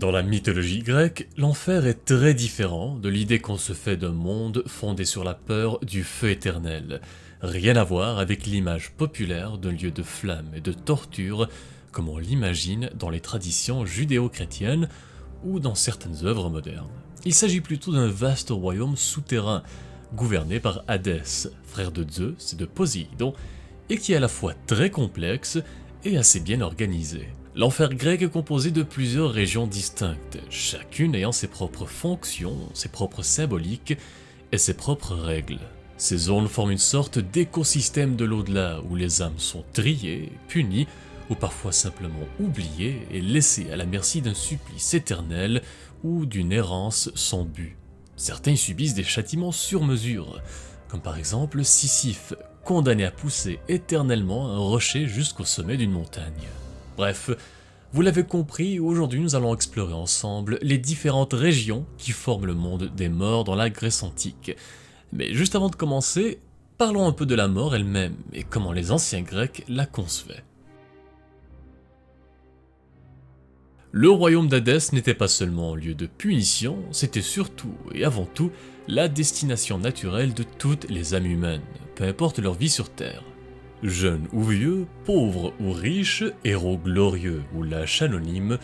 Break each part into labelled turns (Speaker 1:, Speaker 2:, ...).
Speaker 1: Dans la mythologie grecque, l'enfer est très différent de l'idée qu'on se fait d'un monde fondé sur la peur du feu éternel. Rien à voir avec l'image populaire d'un lieu de flammes et de torture comme on l'imagine dans les traditions judéo-chrétiennes ou dans certaines œuvres modernes. Il s'agit plutôt d'un vaste royaume souterrain, gouverné par Hadès, frère de Zeus et de Poséidon, et qui est à la fois très complexe et assez bien organisé. L'enfer grec est composé de plusieurs régions distinctes, chacune ayant ses propres fonctions, ses propres symboliques et ses propres règles. Ces zones forment une sorte d'écosystème de l'au-delà où les âmes sont triées, punies ou parfois simplement oubliées et laissées à la merci d'un supplice éternel ou d'une errance sans but. Certains y subissent des châtiments sur mesure, comme par exemple Sisyphe, condamné à pousser éternellement un rocher jusqu'au sommet d'une montagne. Bref, vous l'avez compris, aujourd'hui nous allons explorer ensemble les différentes régions qui forment le monde des morts dans la Grèce antique. Mais juste avant de commencer, parlons un peu de la mort elle-même et comment les anciens Grecs la concevaient. Le royaume d'Hadès n'était pas seulement un lieu de punition, c'était surtout et avant tout la destination naturelle de toutes les âmes humaines, peu importe leur vie sur Terre. Jeunes ou vieux, pauvres ou riches, héros glorieux ou lâches anonymes,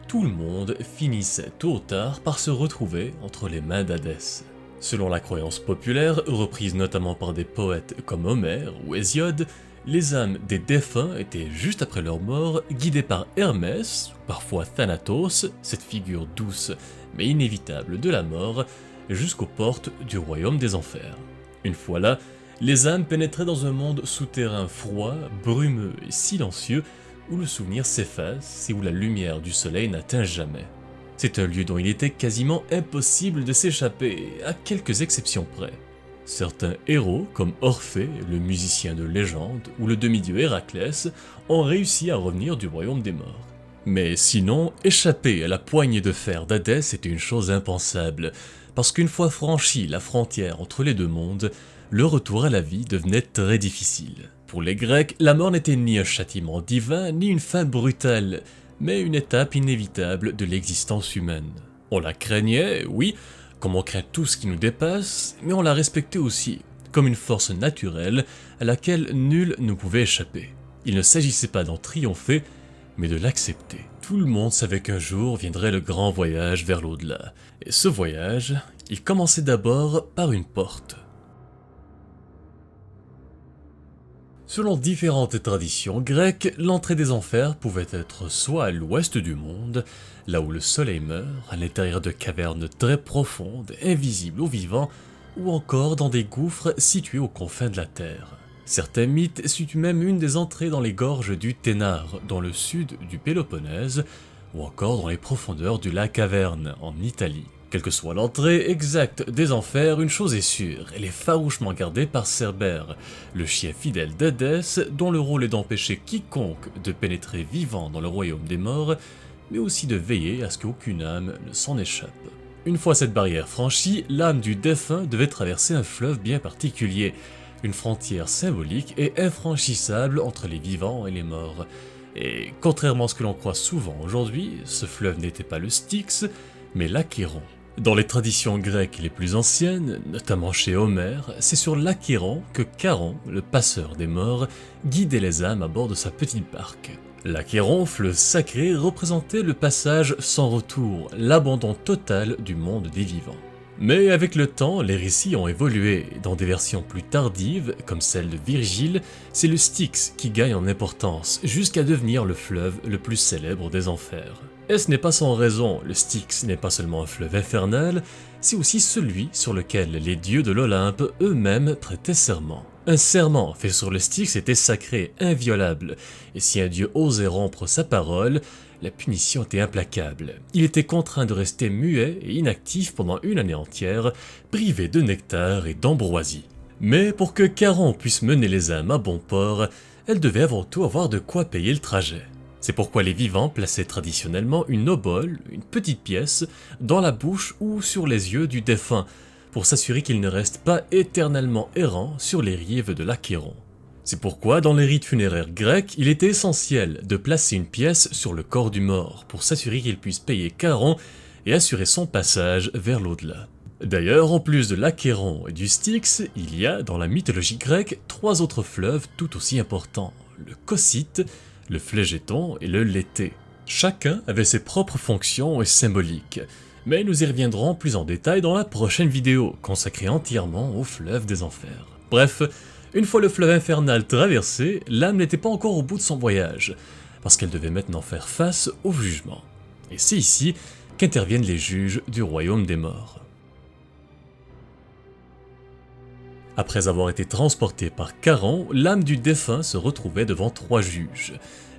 Speaker 1: tout le monde finissait tôt ou tard par se retrouver entre les mains d'Hadès. Selon la croyance populaire, reprise notamment par des poètes comme Homère ou Hésiode, les âmes des défunts étaient juste après leur mort guidées par Hermès, parfois Thanatos, cette figure douce mais inévitable de la mort, jusqu'aux portes du royaume des enfers. Une fois là, les âmes pénétraient dans un monde souterrain froid, brumeux et silencieux où le souvenir s'efface et où la lumière du soleil n'atteint jamais. C'est un lieu dont il était quasiment impossible de s'échapper, à quelques exceptions près. Certains héros, comme Orphée, le musicien de légende, ou le demi-dieu Héraclès, ont réussi à revenir du royaume des morts. Mais sinon, échapper à la poignée de fer d'Hadès était une chose impensable, parce qu'une fois franchie la frontière entre les deux mondes, le retour à la vie devenait très difficile. Pour les Grecs, la mort n'était ni un châtiment divin, ni une fin brutale, mais une étape inévitable de l'existence humaine. On la craignait, oui, comme on craint tout ce qui nous dépasse, mais on la respectait aussi, comme une force naturelle à laquelle nul ne pouvait échapper. Il ne s'agissait pas d'en triompher, mais de l'accepter. Tout le monde savait qu'un jour viendrait le grand voyage vers l'au-delà, et ce voyage, il commençait d'abord par une porte. Selon différentes traditions grecques, l'entrée des enfers pouvait être soit à l'ouest du monde, là où le soleil meurt, à l'intérieur de cavernes très profondes, invisibles aux vivants, ou encore dans des gouffres situés aux confins de la terre. Certains mythes situent même une des entrées dans les gorges du Ténare, dans le sud du Péloponnèse, ou encore dans les profondeurs du lac Averne, en Italie. Quelle que soit l'entrée exacte des enfers, une chose est sûre, elle est farouchement gardée par Cerbère, le chien fidèle d'Hadès, dont le rôle est d'empêcher quiconque de pénétrer vivant dans le royaume des morts, mais aussi de veiller à ce qu'aucune âme ne s'en échappe. Une fois cette barrière franchie, l'âme du défunt devait traverser un fleuve bien particulier, une frontière symbolique et infranchissable entre les vivants et les morts. Et contrairement à ce que l'on croit souvent aujourd'hui, ce fleuve n'était pas le Styx, mais l'Achéron. Dans les traditions grecques les plus anciennes, notamment chez Homère, c'est sur l'Achéron que Charon, le passeur des morts, guidait les âmes à bord de sa petite barque. L'Achéron, fleuve sacré, représentait le passage sans retour, l'abandon total du monde des vivants. Mais avec le temps, les récits ont évolué. Dans des versions plus tardives, comme celle de Virgile, c'est le Styx qui gagne en importance, jusqu'à devenir le fleuve le plus célèbre des enfers. Et ce n'est pas sans raison, le Styx n'est pas seulement un fleuve infernal, c'est aussi celui sur lequel les dieux de l'Olympe eux-mêmes prêtaient serment. Un serment fait sur le Styx était sacré, inviolable, et si un dieu osait rompre sa parole, la punition était implacable. Il était contraint de rester muet et inactif pendant une année entière, privé de nectar et d'ambroisie. Mais pour que Charon puisse mener les âmes à bon port, elle devait avant tout avoir de quoi payer le trajet. C'est pourquoi les vivants plaçaient traditionnellement une obole, une petite pièce, dans la bouche ou sur les yeux du défunt, pour s'assurer qu'il ne reste pas éternellement errant sur les rives de l'Achéron. C'est pourquoi dans les rites funéraires grecs, il était essentiel de placer une pièce sur le corps du mort pour s'assurer qu'il puisse payer Charon et assurer son passage vers l'au-delà. D'ailleurs, en plus de l'Achéron et du Styx, il y a dans la mythologie grecque 3 autres fleuves tout aussi importants, le Cocyte, le Phlegéton et le Léthé. Chacun avait ses propres fonctions et symboliques, mais nous y reviendrons plus en détail dans la prochaine vidéo, consacrée entièrement au fleuve des enfers. Bref, une fois le fleuve infernal traversé, l'âme n'était pas encore au bout de son voyage, parce qu'elle devait maintenant faire face au jugement. Et c'est ici qu'interviennent les juges du royaume des morts. Après avoir été transportée par Charon, l'âme du défunt se retrouvait devant 3 juges,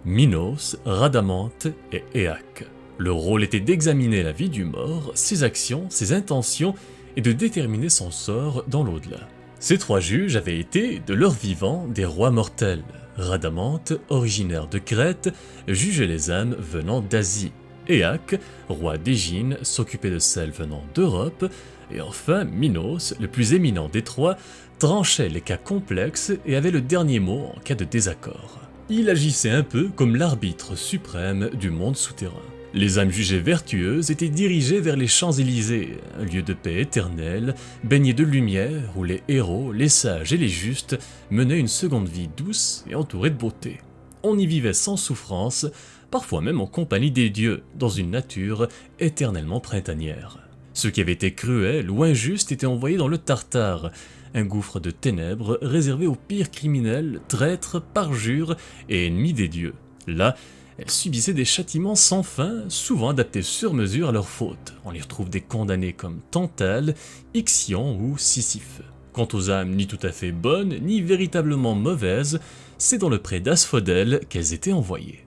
Speaker 1: Minos, Rhadamante et Éaque. Leur rôle était d'examiner la vie du mort, ses actions, ses intentions et de déterminer son sort dans l'au-delà. Ces 3 juges avaient été, de leur vivant, des rois mortels. Rhadamante, originaire de Crète, jugeait les âmes venant d'Asie. Éaque, roi d'Égine, s'occupait de celles venant d'Europe. Et enfin, Minos, le plus éminent des 3, tranchait les cas complexes et avait le dernier mot en cas de désaccord. Il agissait un peu comme l'arbitre suprême du monde souterrain. Les âmes jugées vertueuses étaient dirigées vers les Champs-Élysées, un lieu de paix éternelle, baigné de lumière, où les héros, les sages et les justes menaient une seconde vie douce et entourée de beauté. On y vivait sans souffrance, parfois même en compagnie des dieux, dans une nature éternellement printanière. Ceux qui avaient été cruels ou injustes étaient envoyés dans le Tartare, un gouffre de ténèbres réservé aux pires criminels, traîtres, parjures et ennemis des dieux. Là, elles subissaient des châtiments sans fin, souvent adaptés sur mesure à leurs fautes. On y retrouve des condamnés comme Tantale, Ixion ou Sisyphe. Quant aux âmes ni tout à fait bonnes, ni véritablement mauvaises, c'est dans le pré d'Asphodèle qu'elles étaient envoyées.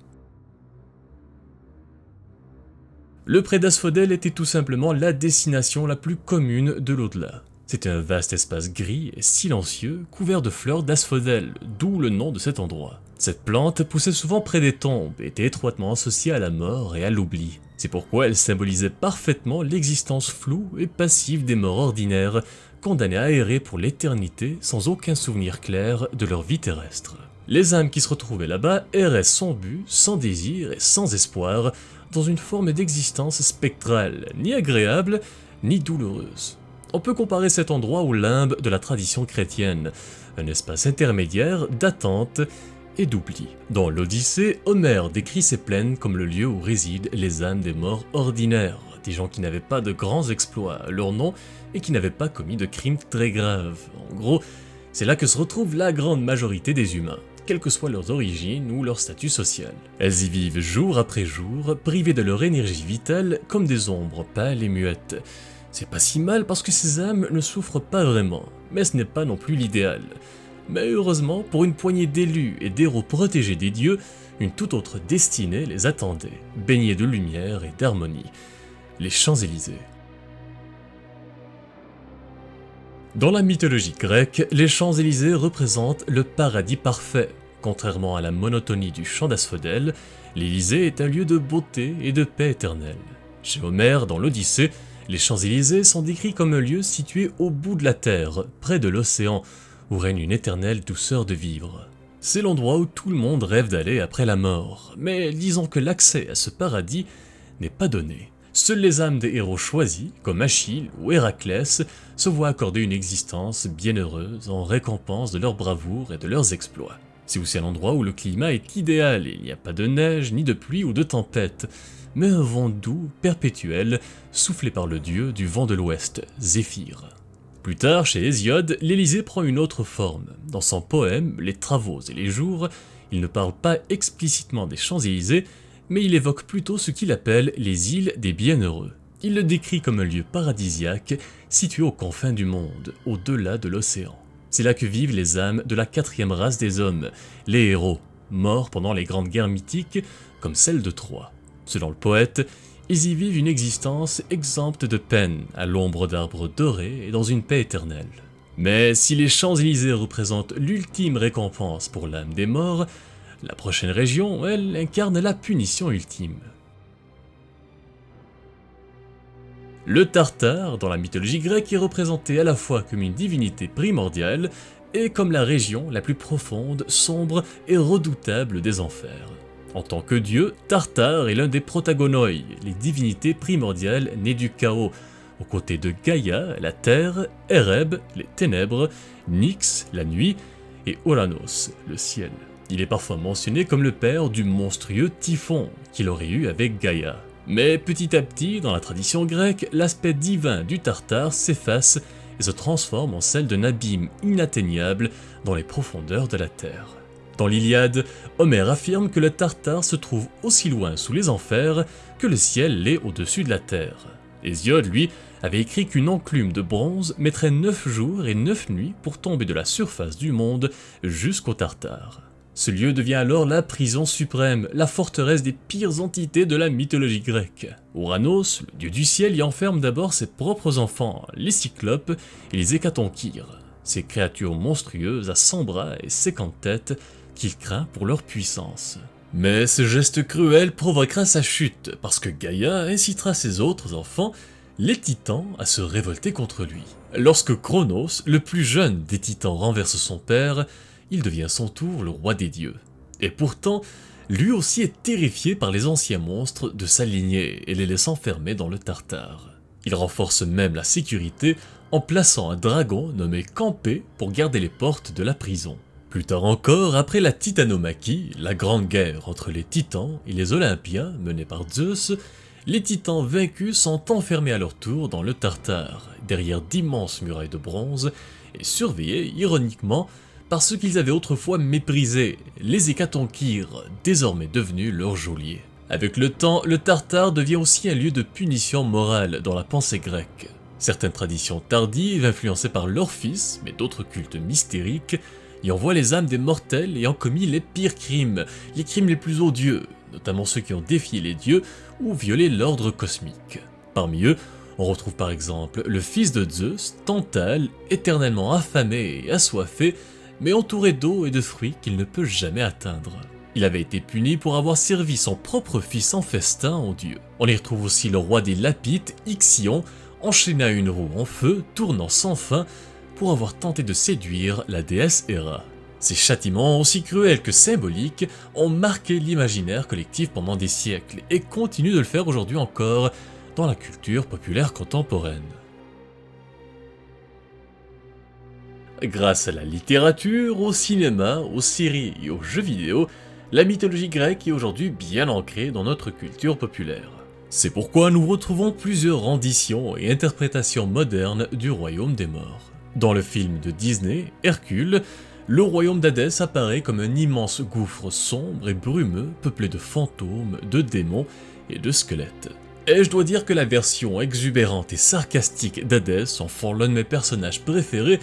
Speaker 1: Le pré d'Asphodèle était tout simplement la destination la plus commune de l'au-delà. C'était un vaste espace gris et silencieux, couvert de fleurs d'asphodèle, d'où le nom de cet endroit. Cette plante poussait souvent près des tombes et était étroitement associée à la mort et à l'oubli. C'est pourquoi elle symbolisait parfaitement l'existence floue et passive des morts ordinaires, condamnés à errer pour l'éternité sans aucun souvenir clair de leur vie terrestre. Les âmes qui se retrouvaient là-bas erraient sans but, sans désir et sans espoir, dans une forme d'existence spectrale, ni agréable, ni douloureuse. On peut comparer cet endroit au limbe de la tradition chrétienne, un espace intermédiaire d'attente et d'oubli. Dans l'Odyssée, Homère décrit ces plaines comme le lieu où résident les âmes des morts ordinaires, des gens qui n'avaient pas de grands exploits à leur nom et qui n'avaient pas commis de crimes très graves. En gros, c'est là que se retrouve la grande majorité des humains, quelles que soient leurs origines ou leur statut social. Elles y vivent jour après jour, privées de leur énergie vitale comme des ombres pâles et muettes. C'est pas si mal parce que ces âmes ne souffrent pas vraiment, mais ce n'est pas non plus l'idéal. Mais heureusement, pour une poignée d'élus et d'héros protégés des dieux, une toute autre destinée les attendait, baignée de lumière et d'harmonie. Les Champs-Élysées. Dans la mythologie grecque, les Champs-Élysées représentent le paradis parfait. Contrairement à la monotonie du champ d'Asphodèle, l'Élysée est un lieu de beauté et de paix éternelle. Chez Homère, dans l'Odyssée, les Champs-Élysées sont décrits comme un lieu situé au bout de la terre, près de l'océan, où règne une éternelle douceur de vivre. C'est l'endroit où tout le monde rêve d'aller après la mort, mais disons que l'accès à ce paradis n'est pas donné. Seules les âmes des héros choisis, comme Achille ou Héraclès, se voient accorder une existence bienheureuse en récompense de leur bravoure et de leurs exploits. C'est aussi un endroit où le climat est idéal, il n'y a pas de neige, ni de pluie ou de tempête, mais un vent doux, perpétuel, soufflé par le dieu du vent de l'ouest, Zéphyr. Plus tard, chez Hésiode, l'Élysée prend une autre forme. Dans son poème, Les Travaux et les Jours, il ne parle pas explicitement des Champs-Élysées, mais il évoque plutôt ce qu'il appelle les îles des bienheureux. Il le décrit comme un lieu paradisiaque, situé aux confins du monde, au-delà de l'océan. C'est là que vivent les âmes de la 4e race des hommes, les héros, morts pendant les grandes guerres mythiques, comme celle de Troie. Selon le poète, ils y vivent une existence exempte de peine, à l'ombre d'arbres dorés et dans une paix éternelle. Mais si les Champs-Élysées représentent l'ultime récompense pour l'âme des morts, la prochaine région, elle, incarne la punition ultime. Le Tartare, dans la mythologie grecque, est représenté à la fois comme une divinité primordiale, est comme la région la plus profonde, sombre et redoutable des enfers. En tant que dieu, Tartare est l'un des protagonoi, les divinités primordiales nées du chaos, aux côtés de Gaïa, la terre, Ereb, les ténèbres, Nyx, la nuit, et Ouranos, le ciel. Il est parfois mentionné comme le père du monstrueux Typhon qu'il aurait eu avec Gaïa. Mais petit à petit, dans la tradition grecque, l'aspect divin du Tartare s'efface et se transforme en celle d'un abîme inatteignable dans les profondeurs de la terre. Dans l'Iliade, Homère affirme que le Tartare se trouve aussi loin sous les enfers que le ciel l'est au-dessus de la terre. Hésiode, lui, avait écrit qu'une enclume de bronze mettrait 9 jours et 9 nuits pour tomber de la surface du monde jusqu'au Tartare. Ce lieu devient alors la prison suprême, la forteresse des pires entités de la mythologie grecque. Ouranos, le dieu du ciel, y enferme d'abord ses propres enfants, les cyclopes et les hécatonchires, ces créatures monstrueuses à 100 bras et 50 têtes qu'il craint pour leur puissance. Mais ce geste cruel provoquera sa chute, parce que Gaïa incitera ses autres enfants, les titans, à se révolter contre lui. Lorsque Cronos, le plus jeune des titans, renverse son père, il devient à son tour le roi des dieux. Et pourtant, lui aussi est terrifié par les anciens monstres de sa lignée et les laisse enfermer dans le Tartare. Il renforce même la sécurité en plaçant un dragon nommé Campé pour garder les portes de la prison. Plus tard encore, après la Titanomachie, la grande guerre entre les titans et les Olympiens menée par Zeus, les titans vaincus sont enfermés à leur tour dans le Tartare, derrière d'immenses murailles de bronze, et surveillés, ironiquement, par ceux qu'ils avaient autrefois méprisés, les hécatonchires, désormais devenus leurs geôliers. Avec le temps, le Tartare devient aussi un lieu de punition morale dans la pensée grecque. Certaines traditions tardives, influencées par l'Orphis, mais d'autres cultes mystériques, y envoient les âmes des mortels ayant commis les pires crimes, les crimes les plus odieux, notamment ceux qui ont défié les dieux ou violé l'ordre cosmique. Parmi eux, on retrouve par exemple le fils de Zeus, Tantale, éternellement affamé et assoiffé, mais entouré d'eau et de fruits qu'il ne peut jamais atteindre. Il avait été puni pour avoir servi son propre fils en festin aux dieux. On y retrouve aussi le roi des Lapites, Ixion, enchaîné à une roue en feu, tournant sans fin, pour avoir tenté de séduire la déesse Héra. Ces châtiments, aussi cruels que symboliques, ont marqué l'imaginaire collectif pendant des siècles et continuent de le faire aujourd'hui encore dans la culture populaire contemporaine. Grâce à la littérature, au cinéma, aux séries et aux jeux vidéo, la mythologie grecque est aujourd'hui bien ancrée dans notre culture populaire. C'est pourquoi nous retrouvons plusieurs renditions et interprétations modernes du royaume des morts. Dans le film de Disney, Hercule, le royaume d'Hadès apparaît comme un immense gouffre sombre et brumeux peuplé de fantômes, de démons et de squelettes. Et je dois dire que la version exubérante et sarcastique d'Hadès en font l'un de mes personnages préférés,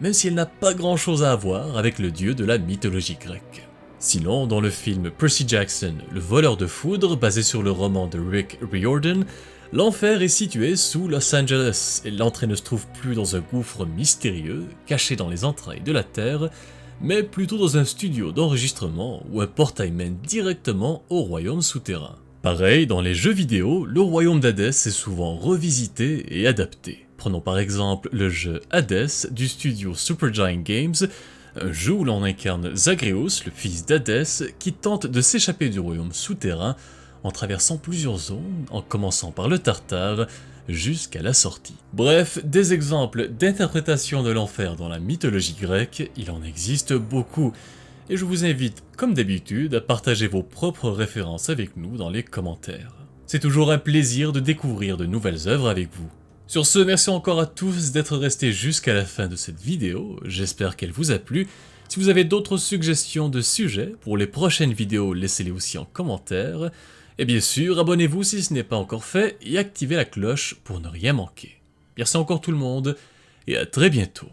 Speaker 1: même si elle n'a pas grand chose à voir avec le dieu de la mythologie grecque. Sinon, dans le film Percy Jackson, le voleur de foudre, basé sur le roman de Rick Riordan, l'enfer est situé sous Los Angeles, et l'entrée ne se trouve plus dans un gouffre mystérieux, caché dans les entrailles de la Terre, mais plutôt dans un studio d'enregistrement où un portail mène directement au royaume souterrain. Pareil, dans les jeux vidéo, le royaume d'Hadès est souvent revisité et adapté. Prenons par exemple le jeu Hades du studio Supergiant Games, un jeu où l'on incarne Zagreus, le fils d'Hadès, qui tente de s'échapper du royaume souterrain en traversant plusieurs zones, en commençant par le Tartare, jusqu'à la sortie. Bref, des exemples d'interprétation de l'enfer dans la mythologie grecque, il en existe beaucoup, et je vous invite, comme d'habitude, à partager vos propres références avec nous dans les commentaires. C'est toujours un plaisir de découvrir de nouvelles œuvres avec vous. Sur ce, merci encore à tous d'être restés jusqu'à la fin de cette vidéo, j'espère qu'elle vous a plu. Si vous avez d'autres suggestions de sujets pour les prochaines vidéos, laissez-les aussi en commentaire. Et bien sûr, abonnez-vous si ce n'est pas encore fait et activez la cloche pour ne rien manquer. Merci encore tout le monde et à très bientôt.